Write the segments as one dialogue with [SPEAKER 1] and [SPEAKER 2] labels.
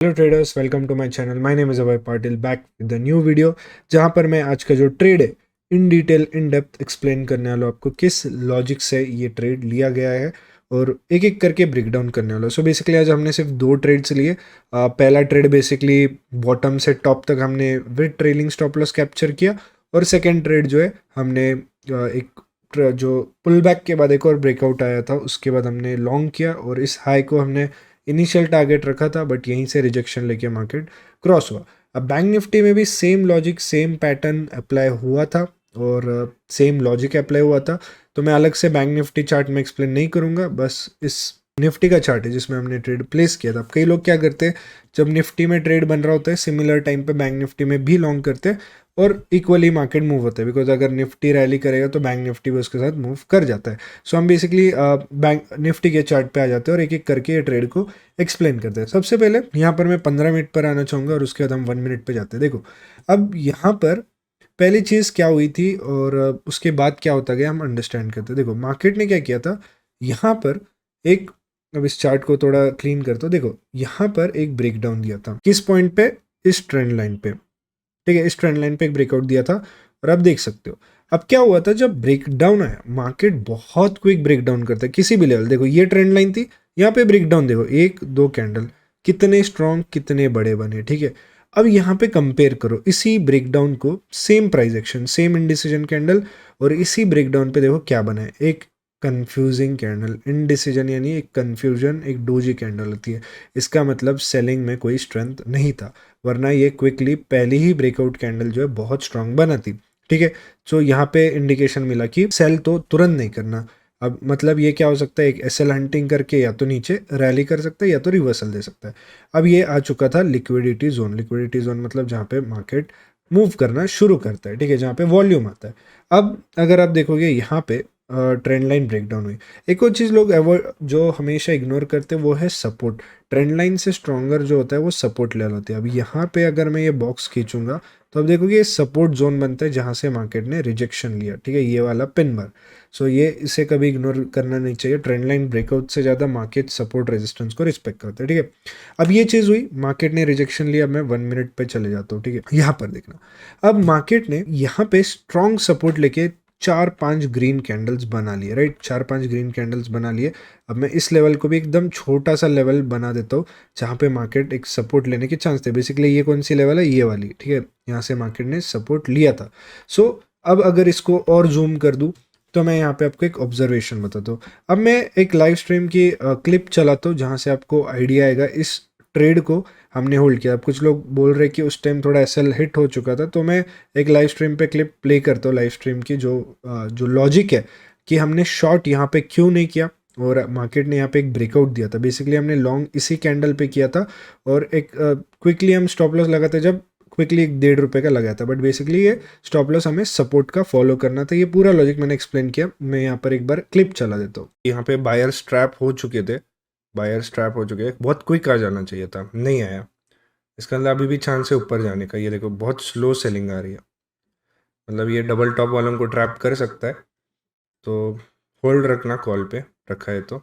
[SPEAKER 1] Hello traders, welcome to my channel. My name is Abhay Patil, back with the new video, जहां पर मैं आज का जो ट्रेड है in detail in depth explain करने वाला हूं आपको किस लॉजिक से ये ट्रेड लिया गया है और एक एक करके ब्रेक डाउन करने वाला हूं। सो बेसिकली आज हमने सिर्फ दो ट्रेड्स लिए। पहला ट्रेड बेसिकली बॉटम से टॉप तक हमने with trailing stop loss capture किया, और सेकेंड ट्रेड जो है हमने जो पुल बैक के बाद एक और ब्रेकआउट आया था उसके बाद हमने लॉन्ग किया, और इस हाई को हमने इनिशियल टारगेट रखा था, बट यहीं से रिजेक्शन लेके मार्केट क्रॉस हुआ। अब बैंक निफ्टी में भी same logic same pattern apply हुआ था और सेम लॉजिक अप्लाई हुआ था। तो मैं अलग से बैंक निफ्टी चार्ट में एक्सप्लेन नहीं करूंगा, बस इस निफ्टी का चार्ट है जिसमें हमने ट्रेड प्लेस किया था। अब कई लोग क्या करते हैं, जब निफ्टी में ट्रेड बन रहा होता है सिमिलर टाइम पे बैंक निफ्टी में भी लॉन्ग करते हैं और इक्वली मार्केट मूव होता है, बिकॉज अगर निफ्टी रैली करेगा तो बैंक निफ्टी भी उसके साथ मूव कर जाता है। सो हम बेसिकली बैंक निफ्टी के चार्ट पे आ जाते हैं और एक एक करके ये ट्रेड को एक्सप्लेन करते हैं। सबसे पहले यहाँ पर मैं 15 मिनट पर आना चाहूँगा और उसके बाद हम 1 मिनट पे जाते हैं। देखो अब यहाँ पर पहली चीज़ क्या हुई थी और उसके बाद क्या होता गया हम अंडरस्टैंड करते हैं। देखो मार्केट ने क्या किया था, यहाँ पर एक, अब इस चार्ट को थोड़ा क्लीन करता हूँ। देखो यहाँ पर एक ब्रेकडाउन दिया था, किस पॉइंट पे, इस ट्रेंड लाइन पे, ठीक है, इस ट्रेंड लाइन पे एक ब्रेकआउट दिया था। और अब देख सकते हो अब क्या हुआ था, जब ब्रेकडाउन आया मार्केट बहुत क्विक ब्रेकडाउन करता है किसी भी लेवल। देखो ये ट्रेंड लाइन थी, यहाँ पे ब्रेकडाउन देखो, एक दो कैंडल कितने स्ट्रॉन्ग कितने बड़े बने, ठीक है। अब यहाँ पे कंपेयर करो इसी ब्रेकडाउन को, same price action same indecision candle, और इसी ब्रेकडाउन पे देखो क्या बना है, एक कंफ्यूजिंग कैंडल। इनडिसीजन यानी एक कंफ्यूजन, एक डोजी कैंडल होती है, इसका मतलब सेलिंग में कोई स्ट्रेंथ नहीं था, वरना ये क्विकली पहली ही ब्रेकआउट कैंडल जो है बहुत स्ट्रांग बना थी, ठीक है। तो यहाँ पे इंडिकेशन मिला कि सेल तो तुरंत नहीं करना। अब मतलब ये क्या हो सकता है, एक एसएल हंटिंग करके या तो नीचे रैली कर सकता है या तो रिवर्सल दे सकता है। अब ये आ चुका था लिक्विडिटी जोन। लिक्विडिटी जोन मतलब जहाँ पे मार्केट मूव करना शुरू करता है, ठीक है, जहाँ पे वॉल्यूम आता है। अब अगर आप देखोगे यहाँ पे ट्रेंड लाइन ब्रेकडाउन हुई। एक और चीज़ लोग अवॉइड जो हमेशा इग्नोर करते हैं वो है सपोर्ट। ट्रेंड लाइन से स्ट्रॉन्गर जो होता है वो सपोर्ट लेवल होती है। अब यहाँ पे अगर मैं ये बॉक्स खींचूंगा तो अब देखोगे ये सपोर्ट जोन बनता है जहाँ से मार्केट ने रिजेक्शन लिया, ठीक है, ये वाला पिन बार। सो ये इसे कभी इग्नोर करना नहीं चाहिए। ट्रेंड लाइन ब्रेकआउट से ज़्यादा मार्केट सपोर्ट रेजिस्टेंस को रिस्पेक्ट करता है, ठीक है। अब ये चीज़ हुई, मार्केट ने रिजेक्शन लिया, मैं 1 मिनट पे चले जाता हूँ, ठीक है। यहाँ पर देखना, अब मार्केट ने यहाँ पे स्ट्रॉन्ग सपोर्ट लेके 4-5 ग्रीन कैंडल्स बना लिए, राइट, 4-5 ग्रीन कैंडल्स बना लिए। अब मैं इस लेवल को भी एकदम छोटा सा लेवल बना देता हूँ जहाँ पे मार्केट एक सपोर्ट लेने के चांस थे। बेसिकली ये कौन सी लेवल है, ये वाली, ठीक है, यहाँ से मार्केट ने सपोर्ट लिया था। सो अब अगर इसको और जूम कर दूँ तो मैं यहाँ पे आपको एक ऑब्जर्वेशन बताता हूँ। अब मैं एक लाइव स्ट्रीम की क्लिप चलाता हूँ जहाँ से आपको आइडिया आएगा इस ट्रेड को हमने होल्ड किया। अब कुछ लोग बोल रहे कि उस टाइम थोड़ा एसएल हिट हो चुका था, तो मैं एक लाइव स्ट्रीम पे क्लिप प्ले करता हूँ। लाइव स्ट्रीम की जो लॉजिक है कि हमने शॉर्ट यहाँ पे क्यों नहीं किया और मार्केट ने यहाँ पे एक ब्रेकआउट दिया था। बेसिकली हमने लॉन्ग इसी कैंडल पे किया था और एक क्विकली हम स्टॉप लॉस लगाते जब क्विकली ₹1.5 का लगाया था, बट बेसिकली ये स्टॉप लॉस हमें सपोर्ट का फॉलो करना था। ये पूरा लॉजिक मैंने एक्सप्लेन किया। मैं यहाँ पर एक बार क्लिप चला देता हूँ। यहाँ पे बायर स्ट्रैप हो चुके थे, बायर स्ट्रैप हो चुके हैं, बहुत क्विक आ जाना चाहिए था, नहीं आया। इसके अंदर अभी भी चांस है ऊपर जाने का। ये देखो बहुत स्लो सेलिंग आ रही है, मतलब ये डबल टॉप वालों को ट्रैप कर सकता है, तो होल्ड रखना कॉल पे रखा है तो।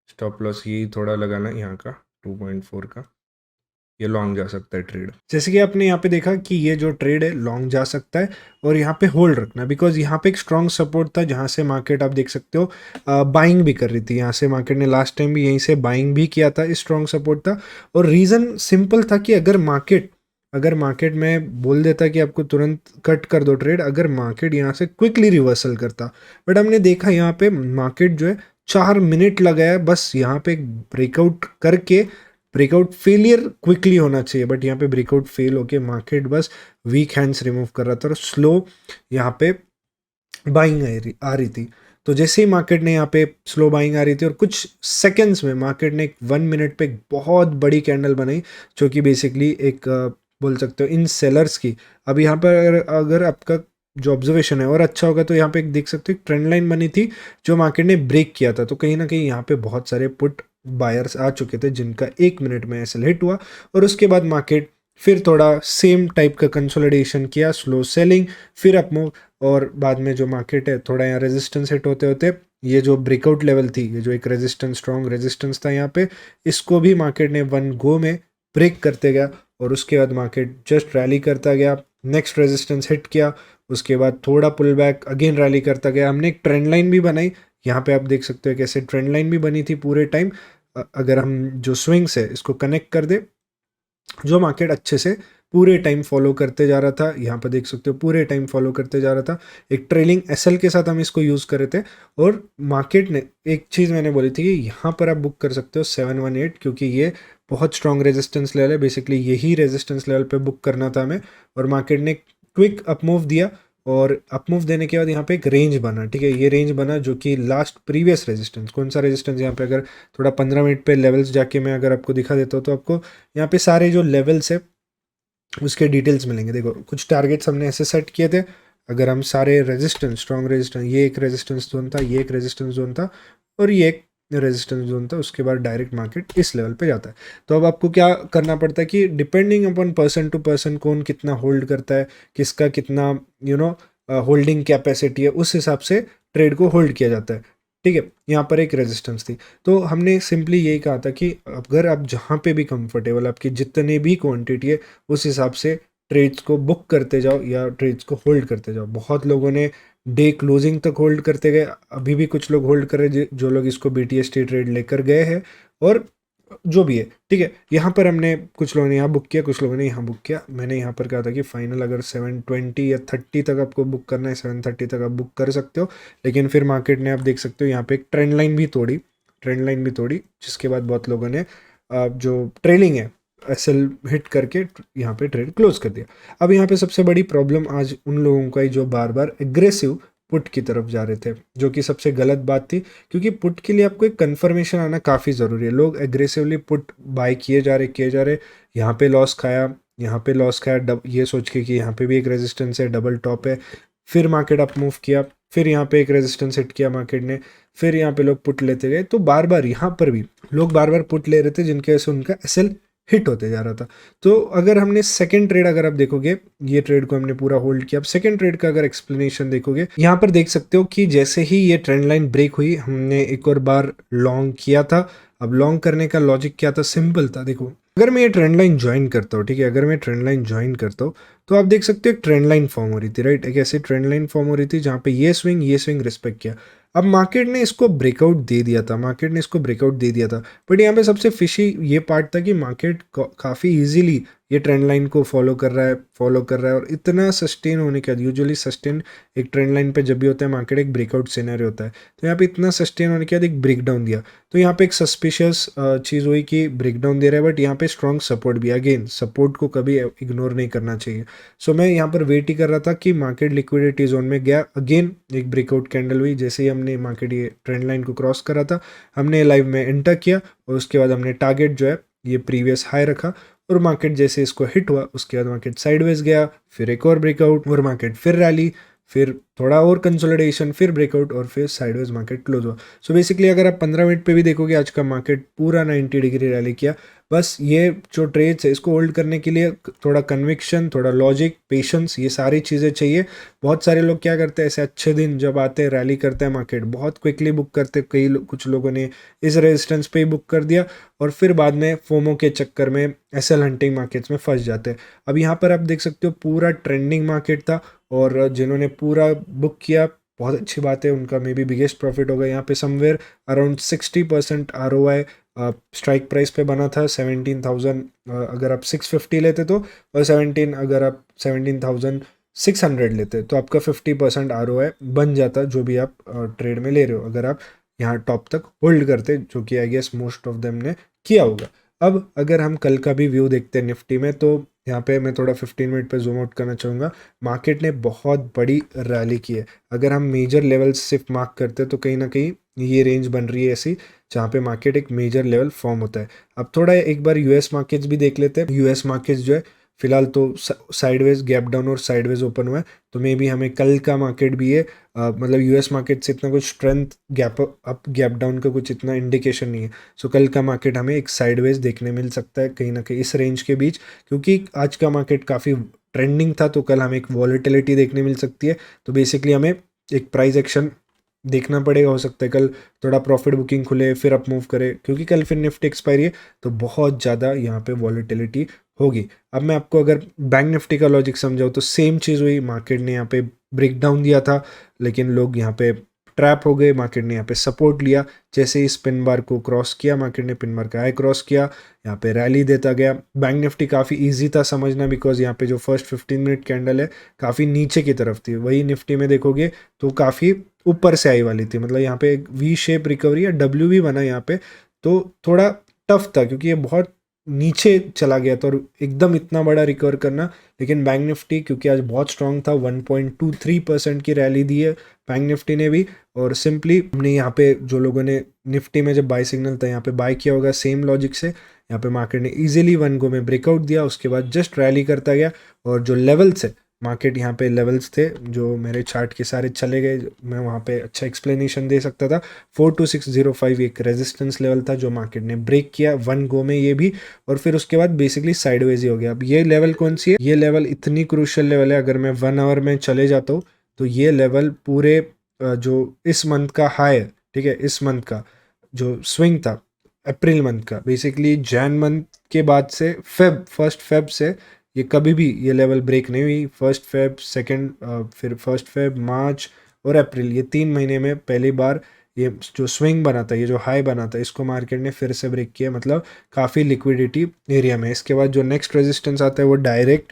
[SPEAKER 1] स्टॉप लॉस ये थोड़ा लगाना यहाँ का 2.4 का, ये लॉन्ग जा सकता है ट्रेड। जैसे कि आपने यहाँ पे देखा कि ये जो ट्रेड है लॉन्ग जा सकता है, और यहाँ पे होल्ड रखना बिकॉज यहाँ पे एक स्ट्रॉन्ग सपोर्ट था जहाँ से मार्केट आप देख सकते हो बाइंग भी कर रही थी। यहाँ से मार्केट ने लास्ट टाइम भी यहीं से बाइंग भी किया था, स्ट्रॉन्ग सपोर्ट था। और रीज़न सिंपल था कि अगर मार्केट में बोल देता कि आपको तुरंत कट कर दो ट्रेड, अगर मार्केट यहाँ से क्विकली रिवर्सल करता, बट हमने देखा यहाँ पे मार्केट जो है 4 मिनट लगाया बस यहाँ पे ब्रेकआउट करके। ब्रेकआउट फेलियर क्विकली होना चाहिए, बट यहाँ पे ब्रेकआउट फेल होके मार्केट बस वीक हैंड्स रिमूव कर रहा था और स्लो यहाँ पे बाइंग आ रही थी। तो जैसे ही मार्केट ने यहाँ पे स्लो बाइंग आ रही थी और कुछ सेकंड्स में मार्केट ने 1 मिनट पे एक बहुत बड़ी कैंडल बनाई, जो कि बेसिकली एक बोल सकते हो इन सेलर्स की। अब यहाँ पर अगर आपका जो ऑब्जर्वेशन है और अच्छा होगा तो यहाँ पे एक देख सकते हो ट्रेंड लाइन बनी थी जो मार्केट ने ब्रेक किया था। तो कहीं ना कहीं यहाँ पे बहुत सारे पुट बायर्स आ चुके थे जिनका 1 मिनट में ऐसे हिट हुआ, और उसके बाद मार्केट फिर थोड़ा सेम टाइप का कंसोलिडेशन किया, स्लो सेलिंग, फिर अप मूव, और बाद में जो मार्केट है थोड़ा यहाँ रेजिस्टेंस हिट होते होते ये जो ब्रेकआउट लेवल थी, ये जो एक रेजिस्टेंस स्ट्रॉन्ग रेजिस्टेंस था यहाँ पे, इसको भी मार्केट ने वन गो में ब्रेक करते गया और उसके बाद मार्केट जस्ट रैली करता गया, नेक्स्ट रेजिस्टेंस हिट किया, उसके बाद थोड़ा पुल बैक, अगेन रैली करता गया। हमने एक ट्रेंड लाइन भी बनाई, यहाँ पे आप देख सकते हो कैसे ट्रेंड लाइन भी बनी थी पूरे टाइम। अगर हम जो स्विंग्स है इसको कनेक्ट कर दे, जो मार्केट अच्छे से पूरे टाइम फॉलो करते जा रहा था, यहाँ पर देख सकते हो पूरे टाइम फॉलो करते जा रहा था। एक ट्रेलिंग एसएल के साथ हम इसको यूज़ कर रहे थे और मार्केट ने एक चीज़ मैंने बोली थी कि यहाँ पर आप बुक कर सकते हो 718, क्योंकि ये बहुत स्ट्रॉन्ग रेजिस्टेंस लेवल है। बेसिकली यही रेजिस्टेंस लेवल पे बुक करना था हमें, और मार्केट ने क्विक अप मूव दिया, और अप मूव देने के बाद यहाँ पे एक रेंज बना, ठीक है, ये रेंज बना जो कि लास्ट प्रीवियस रेजिस्टेंस, कौन सा रेजिस्टेंस, यहाँ पे अगर थोड़ा 15 मिनट पे लेवल्स जाके मैं अगर आपको दिखा देता हूँ तो आपको यहाँ पे सारे जो लेवल्स है उसके डिटेल्स मिलेंगे। देखो कुछ टारगेट्स हमने ऐसे सेट किए थे, अगर हम सारे रेजिस्टेंस, स्ट्रॉन्ग रेजिस्टेंस, ये एक रेजिस्टेंस जोन था, ये एक रेजिस्टेंस जोन था, और ये एक रेजिस्टेंस जोन था, उसके बाद डायरेक्ट मार्केट इस लेवल पे जाता है। तो अब आपको क्या करना पड़ता है कि depending upon person to person कौन कितना होल्ड करता है, किसका कितना होल्डिंग कैपेसिटी है, उस हिसाब से ट्रेड को होल्ड किया जाता है, ठीक है। यहाँ पर एक रेजिस्टेंस थी, तो हमने सिंपली यही कहा था कि अगर आप जहाँ पे भी कंफर्टेबल, आपकी जितने भी क्वांटिटी है, उस हिसाब से ट्रेड्स को बुक करते जाओ या ट्रेड्स को होल्ड करते जाओ। बहुत लोगों ने डे क्लोजिंग तक होल्ड करते गए, अभी भी कुछ लोग होल्ड कर रहे हैं, जो लोग इसको BTST ट्रेड लेकर गए हैं, और जो भी है, ठीक है। यहाँ पर हमने, कुछ लोगों ने यहाँ बुक किया, कुछ लोगों ने यहाँ बुक किया। मैंने यहाँ पर कहा था कि फाइनल अगर 720 या 30 तक आपको बुक करना है, 730 तक आप बुक कर सकते हो। लेकिन फिर मार्केट ने, आप देख सकते हो यहाँ पे एक ट्रेंड लाइन भी तोड़ी, जिसके बाद बहुत लोगों ने जो ट्रेलिंग है एसएल हिट करके यहाँ पे ट्रेड क्लोज कर दिया। अब यहाँ पे सबसे बड़ी प्रॉब्लम आज उन लोगों का ही जो बार बार एग्रेसिव पुट की तरफ जा रहे थे, जो कि सबसे गलत बात थी, क्योंकि पुट के लिए आपको एक कन्फर्मेशन आना काफ़ी ज़रूरी है। लोग एग्रेसिवली पुट बाय किए जा रहे, यहाँ पे लॉस खाया, यहाँ पे लॉस खाया, ये सोच के कि यहाँ पे भी एक रेजिस्टेंस है, डबल टॉप है, फिर मार्केट अप मूव किया, फिर यहाँ पे एक रेजिस्टेंस हिट किया मार्केट ने, फिर यहाँ पे लोग पुट लेते गए। तो बार बार यहाँ पर भी लोग बार बार पुट ले रहे थे, जिनके वजह से उनका एसएल हिट होते जा रहा था। तो अगर हमने सेकंड ट्रेड, अगर आप देखोगे, ये ट्रेड को हमने पूरा होल्ड किया। अब सेकंड ट्रेड का अगर एक्सप्लेनेशन देखोगे, यहाँ पर देख सकते हो कि जैसे ही ये ट्रेंड लाइन ब्रेक हुई, हमने एक और बार लॉन्ग किया था। अब लॉन्ग करने का लॉजिक क्या था, सिंपल था। देखो अगर मैं ये ट्रेंड लाइन ज्वाइन करता हूँ, ठीक है, अगर मैं ट्रेंड लाइन ज्वाइन करता हूँ, तो आप देख सकते हो एक ट्रेंड लाइन फॉर्म हो रही थी, राइट, एक ऐसी ट्रेंड लाइन फॉर्म हो रही थी जहाँ पे ये स्विंग रिस्पेक्ट किया। अब मार्केट ने इसको ब्रेकआउट दे दिया था, बट यहाँ पे सबसे फिशी ये पार्ट था कि मार्केट काफ़ी इजीली ये ट्रेंड लाइन को फॉलो कर रहा है, और इतना सस्टेन होने के बाद, यूजुअली सस्टेन एक ट्रेंड लाइन पे जब भी होता है मार्केट, एक ब्रेकआउट सिनेरियो होता है, तो यहाँ पे इतना सस्टेन होने के बाद एक ब्रेकडाउन दिया। तो यहाँ पे एक सस्पिशियस चीज़ हुई कि ब्रेकडाउन दे रहा है, बट यहाँ पे स्ट्रॉन्ग सपोर्ट भी, अगेन सपोर्ट को कभी इग्नोर नहीं करना चाहिए। सो मैं यहाँ पर वेट ही कर रहा था कि मार्केट लिक्विडिटी जोन में गया, अगेन एक ब्रेकआउट कैंडल हुई, जैसे ही हमने मार्केट ये ट्रेंड लाइन को क्रॉस करा था, हमने लाइव में एंटर किया, और उसके बाद हमने टारगेट जो है ये प्रीवियस हाई रखा, और मार्केट जैसे इसको हिट हुआ, उसके बाद मार्केट साइडवेज गया, फिर एक और ब्रेकआउट, और मार्केट फिर रैली, फिर थोड़ा और कंसोलिडेशन, फिर ब्रेकआउट, और फिर साइडवेज मार्केट क्लोज हुआ। सो बेसिकली अगर आप 15 मिनट पे भी देखोगे, आज का मार्केट पूरा 90 डिग्री रैली किया। बस ये जो ट्रेड्स है, इसको होल्ड करने के लिए थोड़ा कन्विक्शन, थोड़ा लॉजिक, पेशेंस, ये सारी चीज़ें चाहिए। बहुत सारे लोग क्या करते हैं, ऐसे अच्छे दिन जब आते हैं, रैली करते हैं मार्केट, बहुत क्विकली बुक करते, कुछ लोगों ने इस रेजिस्टेंस पे ही बुक कर दिया, और फिर बाद में फोमो के चक्कर में एसएल हंटिंग मार्केट्स में फंस जाते हैं। अब यहाँ पर आप देख सकते हो पूरा ट्रेंडिंग मार्केट था, और जिन्होंने पूरा बुक किया, बहुत अच्छी बात है, उनका मे बी बिगेस्ट प्रॉफिट होगा। यहाँ पे somewhere around 60% ROI strike price पे बना था 17,000, अगर आप 650 लेते तो, और 17 अगर आप 17,600 लेते तो आपका 50% ROI बन जाता, जो भी आप ट्रेड में ले रहे हो, अगर आप यहाँ टॉप तक होल्ड करते, जो कि I guess most of them ने किया होगा। अब अगर हम कल का भी व्यू देखते हैं निफ्टी में, तो यहाँ पे मैं थोड़ा 15 मिनट पे जूम आउट करना चाहूँगा। मार्केट ने बहुत बड़ी रैली की है। अगर हम मेजर लेवल्स सिर्फ मार्क करते हैं, तो कहीं ना कहीं ये रेंज बन रही है ऐसी, जहाँ पे मार्केट एक मेजर लेवल फॉर्म होता है। अब थोड़ा एक बार यूएस मार्केट्स भी देख लेते हैं। यूएस मार्केट्स जो है फिलहाल तो साइडवेज गैप डाउन और साइडवेज ओपन हुआ है, तो मे बी हमें कल का मार्केट भी है, मतलब यूएस मार्केट से इतना कुछ strength, gap up gap down का कुछ इतना इंडिकेशन नहीं है। सो कल का मार्केट हमें एक साइडवेज देखने मिल सकता है कहीं ना कहीं इस रेंज के बीच, क्योंकि आज का मार्केट काफ़ी ट्रेंडिंग था, तो कल हमें एक वॉलेटिलिटी देखने मिल सकती है। तो बेसिकली हमें एक प्राइस एक्शन देखना पड़ेगा, हो सकता है कल थोड़ा प्रॉफिट बुकिंग खुले फिर अप मूव करे, क्योंकि कल फिर निफ्टी एक्सपायरी है तो बहुत ज़्यादा यहाँ पे वॉलेटिलिटी होगी। अब मैं आपको अगर बैंक निफ्टी का लॉजिक समझाऊँ तो सेम चीज़ हुई, मार्केट ने यहाँ पे ब्रेक डाउन दिया था लेकिन लोग यहाँ पे ट्रैप हो गए, मार्केट ने यहाँ पे सपोर्ट लिया, जैसे ही पिन बार को क्रॉस किया मार्केट ने पिन बार का हाई क्रॉस किया, यहाँ पे रैली देता गया। बैंक निफ्टी काफ़ी इजी था समझना, बिकॉज यहाँ पे जो फर्स्ट 15 मिनट कैंडल है काफ़ी नीचे की तरफ थी, वही निफ्टी में देखोगे तो काफ़ी ऊपर से आई वाली थी, मतलब यहाँ पे एक वी शेप रिकवरी या डब्ल्यू भी बना यहाँ पे, तो थोड़ा टफ था क्योंकि ये बहुत नीचे चला गया था और एकदम इतना बड़ा रिकवर करना। लेकिन बैंक निफ्टी क्योंकि आज बहुत स्ट्रांग था, 1.23% की रैली दी है बैंक निफ्टी ने भी। और सिंपली हमने यहाँ पे जो लोगों ने निफ्टी में जब बाय सिग्नल था यहाँ पे बाय किया होगा, सेम लॉजिक से यहाँ पे मार्केट ने इजीली वन गो में ब्रेकआउट दिया, उसके बाद जस्ट रैली करता गया। और जो लेवल्स है मार्केट, यहाँ पे लेवल्स थे जो मेरे चार्ट के सारे चले गए, मैं वहाँ पे अच्छा एक्सप्लेनेशन दे सकता था। 42605 एक रेजिस्टेंस लेवल था जो मार्केट ने ब्रेक किया वन गो में ये भी, और फिर उसके बाद बेसिकली साइडवेज ही हो गया। अब ये लेवल कौन सी है, ये लेवल इतनी क्रूशियल लेवल है, अगर मैं 1 आवर में चले जाता हूँ तो ये लेवल पूरे जो इस मंथ का हाई है, ठीक है, इस मंथ का जो स्विंग था अप्रैल मंथ का, बेसिकली जैन मंथ के बाद से फर्स्ट फेब से ये कभी भी ये लेवल ब्रेक नहीं हुई। फर्स्ट फेब, सेकंड, फिर फर्स्ट फेब, मार्च और अप्रैल, ये 3 महीने में पहली बार ये जो स्विंग बना था, ये जो हाई बना था, इसको मार्केट ने फिर से ब्रेक किया, मतलब काफ़ी लिक्विडिटी एरिया में। इसके बाद जो नेक्स्ट रेजिस्टेंस आता है वो डायरेक्ट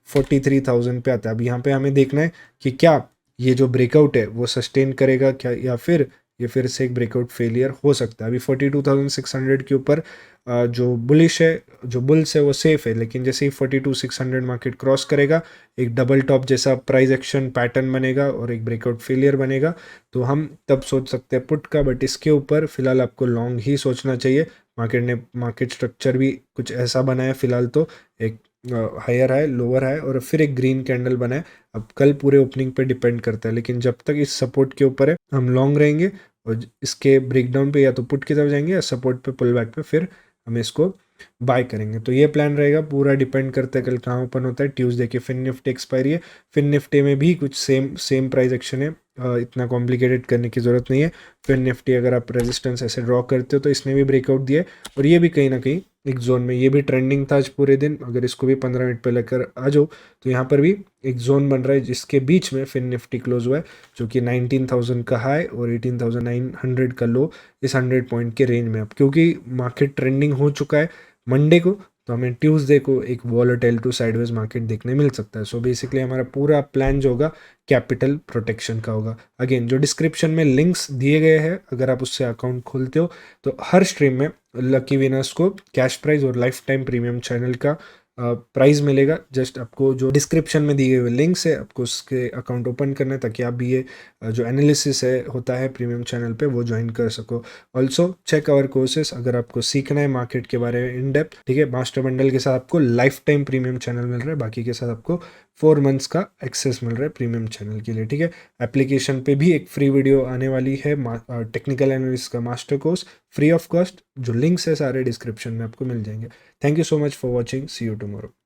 [SPEAKER 1] 43,000 पे आता है। अब यहाँ पे हमें देखना है कि क्या ये जो ब्रेकआउट है वो सस्टेन करेगा क्या, या फिर ये फिर से एक ब्रेकआउट फेलियर हो सकता है। अभी 42,600 के ऊपर जो बुलिश है, जो बुल्स है वो सेफ है, लेकिन जैसे ही 42,600 मार्केट क्रॉस करेगा एक डबल टॉप जैसा प्राइस एक्शन पैटर्न बनेगा और एक ब्रेकआउट फेलियर बनेगा, तो हम तब सोच सकते हैं पुट का। बट इसके ऊपर फिलहाल आपको लॉन्ग ही सोचना चाहिए। मार्केट स्ट्रक्चर भी कुछ ऐसा बना है फिलहाल, तो एक हायर है, लोअर है और फिर एक ग्रीन कैंडल बना है। अब कल पूरे ओपनिंग पे डिपेंड करता है, लेकिन जब तक इस सपोर्ट के ऊपर है हम लॉन्ग रहेंगे, और इसके ब्रेकडाउन पे या तो पुट की तरफ जाएंगे या सपोर्ट पे पुल बैक पे फिर हम इसको बाय करेंगे। तो ये प्लान रहेगा, पूरा डिपेंड करता है कल कहाँ ओपन होता है। ट्यूसडे की फिन निफ्टी एक्सपायरी है, फिन निफ्टी में भी कुछ सेम प्राइस एक्शन है, इतना कॉम्प्लिकेटेड करने की ज़रूरत नहीं है। फिन निफ्टी अगर आप रेजिस्टेंस ऐसे ड्रॉ करते हो तो इसने भी ब्रेकआउट दिया है, और ये भी कहीं ना कहीं एक जोन में, ये भी ट्रेंडिंग था आज पूरे दिन। अगर इसको भी 15 मिनट पे लेकर आ जाओ तो यहाँ पर भी एक जोन बन रहा है जिसके बीच में फिन निफ्टी क्लोज हुआ है, जो कि 19,000 का हाई और 18,900 का लो, इस 100 पॉइंट के रेंज में। अब क्योंकि मार्केट ट्रेंडिंग हो चुका है मंडे को, तो हमें ट्यूसडे को एक वॉलेटाइल टू साइडवेज मार्केट देखने मिल सकता है। सो बेसिकली हमारा पूरा प्लान जो होगा कैपिटल प्रोटेक्शन का होगा। अगेन जो डिस्क्रिप्शन में लिंक्स दिए गए हैं, अगर आप उससे अकाउंट खोलते हो तो हर स्ट्रीम में लकी विनर्स को कैश प्राइज और लाइफ टाइम प्रीमियम चैनल का प्राइस मिलेगा। जस्ट आपको जो डिस्क्रिप्शन में दिए हुए लिंक्स है आपको उसके अकाउंट ओपन करना है, ताकि आप भी ये जो एनालिसिस है होता है प्रीमियम चैनल पे वो ज्वाइन कर सको। ऑल्सो चेक आवर कोर्सेस, अगर आपको सीखना है मार्केट के बारे में इन डेप्थ, ठीक है, मास्टर बंडल के साथ आपको लाइफ टाइम प्रीमियम चैनल मिल रहा है, बाकी के साथ आपको 4 मंथ्स का एक्सेस मिल रहा है प्रीमियम चैनल के लिए, ठीक है। एप्लीकेशन पे भी एक फ्री वीडियो आने वाली है, टेक्निकल एनालिसिस का master course free of cost, जो लिंक्स है सारे डिस्क्रिप्शन में आपको मिल जाएंगे। Thank you so much for watching, see you tomorrow.